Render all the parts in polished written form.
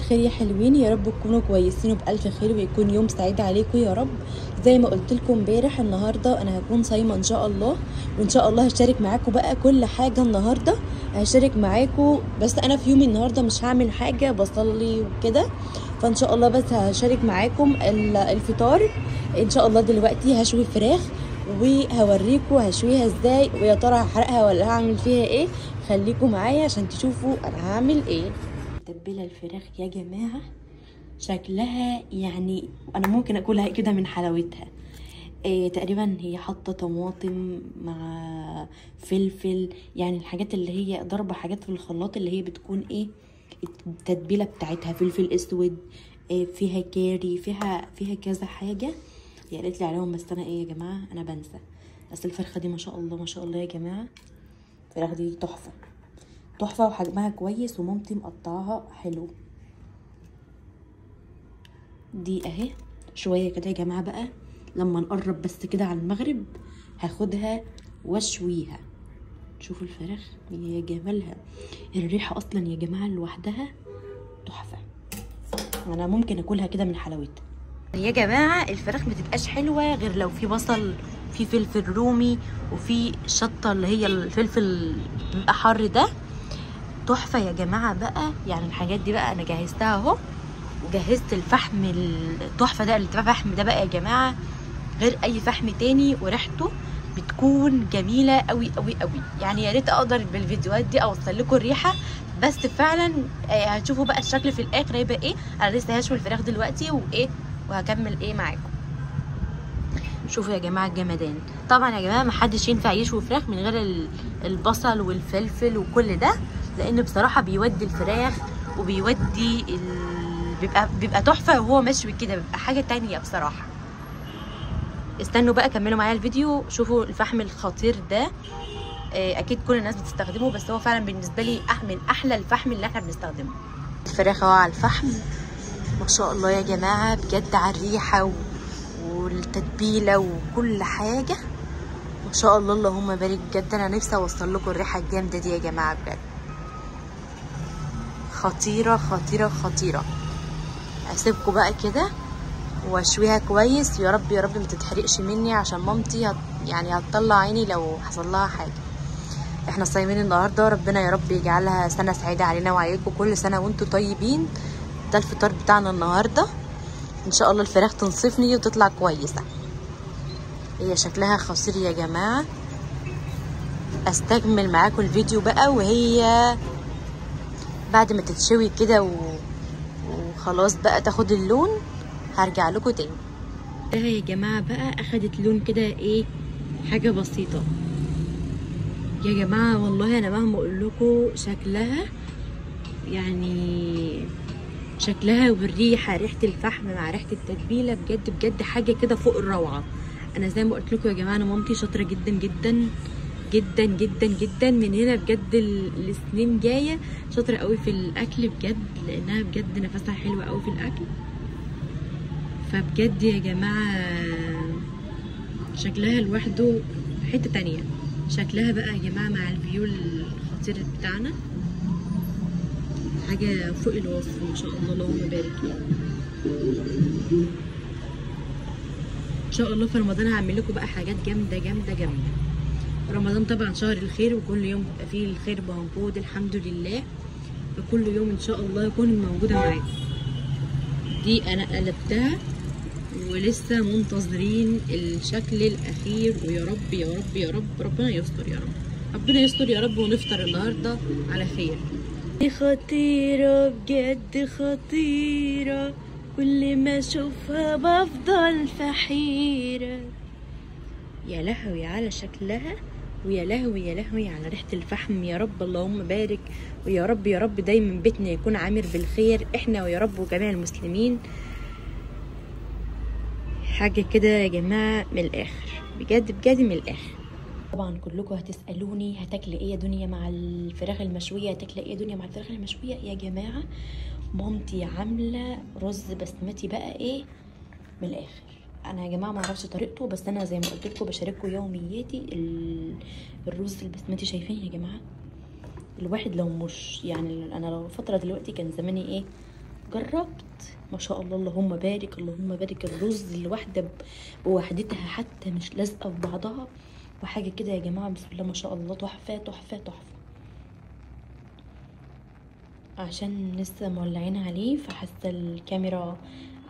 الخير يا حلوين، يا رب تكونوا كويسين وبألف خير ويكون يوم سعيد عليكم يا رب. زي ما قلت لكم امبارح، النهارده انا هكون صايمه ان شاء الله، وان شاء الله هشارك معاكم بقى كل حاجه. النهارده هشارك معاكم، بس انا في يومي النهارده مش هعمل حاجه، بصلي وكده. فان شاء الله بس هشارك معاكم الفطار ان شاء الله. دلوقتي هشوي فراخ وهوريكم هشويها ازاي، ويا ترى هحرقها ولا هعمل فيها ايه. خليكم معايا عشان تشوفوا انا هعمل ايه. متبله الفراخ يا جماعه، شكلها يعني انا ممكن اكلها كده من حلاوتها. تقريبا هي حاطه طماطم مع فلفل، يعني الحاجات اللي هي ضربه حاجات في الخلاط اللي هي بتكون ايه التتبيله بتاعتها. فلفل اسود، فيها كاري، فيها كذا حاجه. هي قالت لي عليهم بس انا ايه يا جماعه انا بنسى. بس الفرخه دي ما شاء الله ما شاء الله يا جماعه، الفراخ دي تحفه تحفه وحجمها كويس، ومامتي مقطعها حلو. دي اهي شويه كده يا جماعه. بقى لما نقرب بس كده على المغرب هاخدها واشويها. شوفوا الفراخ يا جمالها، الريحه اصلا يا جماعه لوحدها تحفه. انا ممكن اكلها كده من حلاوتها يا جماعه. الفراخ ما تبقاش حلوه غير لو في بصل، في فلفل رومي، وفي شطه اللي هي الفلفل بيبقى حار ده. تحفه يا جماعه بقى. يعني الحاجات دي بقى انا جهزتها اهو، وجهزت الفحم التحفه ده اللي تبقى فحم ده بقى يا جماعه غير اي فحم تاني، وريحته بتكون جميله قوي قوي قوي. يعني يا ريت اقدر بالفيديوهات دي اوصل لكم الريحه، بس فعلا هتشوفوا بقى الشكل في الاخر هيبقى ايه. انا لسه هشوي الفراخ دلوقتي وايه وهكمل ايه معاكم. شوفوا يا جماعه الجمدان. طبعا يا جماعه محدش ينفع يشوي فراخ من غير البصل والفلفل وكل ده، لان بصراحه بيودي الفراخ وبيودي بيبقى تحفه، وهو مشوي كده بيبقى حاجه تانية بصراحه. استنوا بقى كملوا معايا الفيديو، شوفوا الفحم الخطير ده. اكيد كل الناس بتستخدمه، بس هو فعلا بالنسبه لي من احلى الفحم اللي احنا بنستخدمه. الفراخ اهو على الفحم ما شاء الله يا جماعه، بجد على الريحه والتتبيله وكل حاجه ما شاء الله اللهم بارك. بجد انا نفسي اوصل لكم الريحه الجامده دي يا جماعه، بجد خطيره خطيره خطيره. اسيبكم بقى كده واشويها كويس، يا رب يا رب ما تتحرقش مني، عشان مامتي يعني هتطلع عيني لو حصل لها حاجه. احنا صايمين النهارده، ربنا يا رب يجعلها سنه سعيده علينا وعليكم، كل سنه وانتم طيبين. ده الفطار بتاعنا النهارده، ان شاء الله الفراخ تنصفني وتطلع كويسه. هي شكلها خطير يا جماعه. استكمل معاكم الفيديو بقى وهي بعد ما تتشوي كده وخلاص بقى تاخد اللون، هرجع لكم تاني. ده يا جماعه بقى اخدت لون كده ايه، حاجه بسيطه يا جماعه. والله انا مهما اقول لكم شكلها، يعني شكلها والريحه، ريحه الفحم مع ريحه التتبيله، بجد بجد حاجه كده فوق الروعه. انا زي ما قلت لكم يا جماعه، انا مامتي شاطره جدا جدا جدا جدا جدا. من هنا بجد السنين جايه شاطره قوي في الاكل بجد، لانها بجد نفسها حلو قوي في الاكل. فبجد يا جماعه شكلها لوحده حته تانية. شكلها بقى يا جماعه مع الفيو الخطير بتاعنا حاجه فوق الوصف ما شاء الله اللهم بارك. ان شاء الله في رمضان هعمل لكم بقى حاجات جامده جامده جامده. رمضان طبعا شهر الخير، وكل يوم بيبقى فيه الخير موجود الحمد لله، فكل يوم ان شاء الله يكون موجوده معاكم. دي انا قلبتها ولسه منتظرين الشكل الاخير، ويا رب يا رب يا رب ربنا يستر يا رب، ربنا يستر يا رب، ونفطر النهارده على خير. دي خطيره بجد خطيره، كل ما اشوفها بفضل فحيره. يا لهوي على شكلها، ويا لهوي يا لهوي على ريحه الفحم. يا رب اللهم بارك، ويا رب يا رب دايما بيتنا يكون عامر بالخير، احنا ويا رب وجميع المسلمين. حاجه كده يا جماعه من الاخر، بجد بجد من الاخر. طبعا كلكم هتسالوني هتاكلي ايه يا دنيا مع الفراخ المشويه، هتاكلي ايه يا دنيا مع الفراخ المشويه. يا جماعه مامتي عامله رز بسمتي بقى ايه من الاخر. انا يا جماعه ما اعرفش طريقته، بس انا زي ما قلت لكم بشارككم يومياتي. الرز البسمتي شايفين يا جماعه، الواحد لو مش يعني انا لو فتره دلوقتي كان زماني ايه جربت ما شاء الله اللهم بارك اللهم بارك. الرز الواحده بوحدتها حتى مش لازقه في بعضها وحاجه كده يا جماعه، بسم الله ما شاء الله، تحفه تحفه تحفه. عشان لسه مولعين عليه فحاسه الكاميرا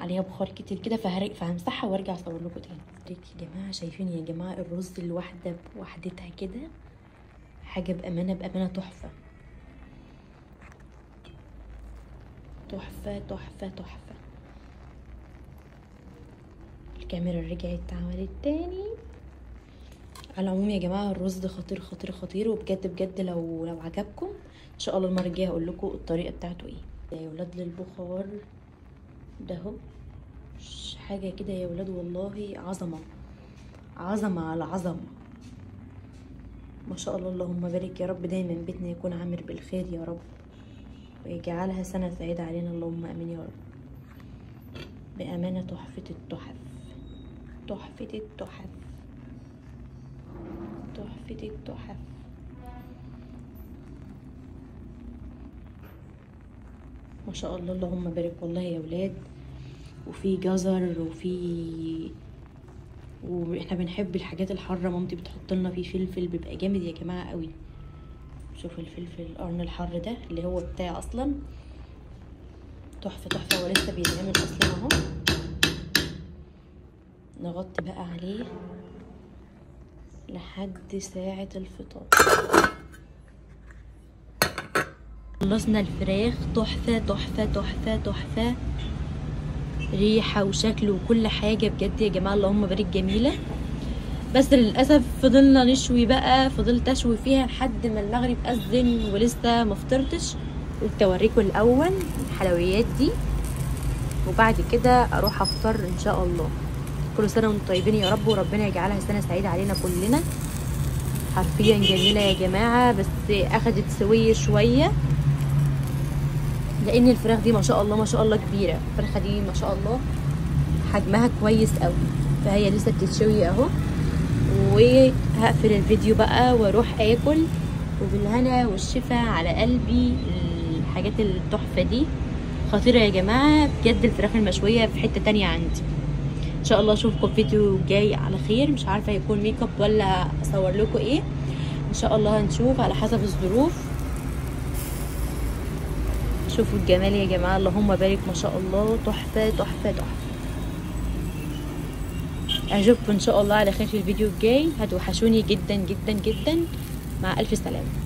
عليها بخار كتير كده فهمسحها وارجع اصور لكم تاني. يا جماعه شايفين يا جماعه الرز الواحده بوحدتها كده حاجه بامانه بامانه تحفه تحفه تحفه تحفه. الكاميرا رجعت اتعملت تاني. على العموم يا جماعه الرز خطير خطير خطير، وبجد بجد لو عجبكم ان شاء الله المره الجايه هقول لكم الطريقه بتاعته ايه. يا ولاد للبخار ده اهو حاجه كده يا ولاد، والله عظمه عظمه على عظمه ما شاء الله اللهم بارك. يا رب دايما بيتنا يكون عامر بالخير يا رب، ويجعلها سنه سعيده علينا اللهم امين يا رب. بامانه تحفه التحف تحفه التحف تحفه التحف. ما شاء الله اللهم بارك والله يا ولاد. وفي جزر واحنا بنحب الحاجات الحاره، مامتي بتحط لنا فيه فلفل بيبقى جامد يا جماعه قوي. شوفوا الفلفل القرن الحر ده اللي هو بتاعي اصلا تحفه تحفه، ولسه بيتعمل اصلا اهو. نغطي بقى عليه لحد ساعه الفطار. خلصنا الفراخ تحفه تحفه تحفه تحفه، ريحه وشكل وكل حاجه بجد يا جماعه اللهم بارك جميله. بس للاسف فضلنا نشوي بقى، فضلت اشوي فيها لحد ما المغرب اذن ولسه ما فطرتش. قلت اوريكم الاول الحلويات دي وبعد كده اروح افطر ان شاء الله. كل سنه وانتم طيبين يا رب، وربنا يجعلها سنه سعيده علينا كلنا. حرفيا جميله يا جماعه، بس اخدت سويه شويه لان الفراخ دي ما شاء الله ما شاء الله كبيره. الفرخه دي ما شاء الله حجمها كويس قوي، فهي لسه بتتشوي اهو. وهقفل الفيديو بقى واروح اكل، وبالهنا والشفا على قلبي. الحاجات التحفه دي خطيره يا جماعه بجد. الفراخ المشويه في حته تانية عندي. ان شاء الله اشوفكم فيديو جاي على خير، مش عارفه هيكون ميك اب ولا اصور لكم ايه، ان شاء الله هنشوف على حسب الظروف. شوفوا الجمال يا جماعه اللهم بارك ما شاء الله، تحفه تحفه تحفه. اشوفكم ان شاء الله على خير في الفيديو الجاي. هتوحشوني جدا جدا جدا. مع الف سلامه.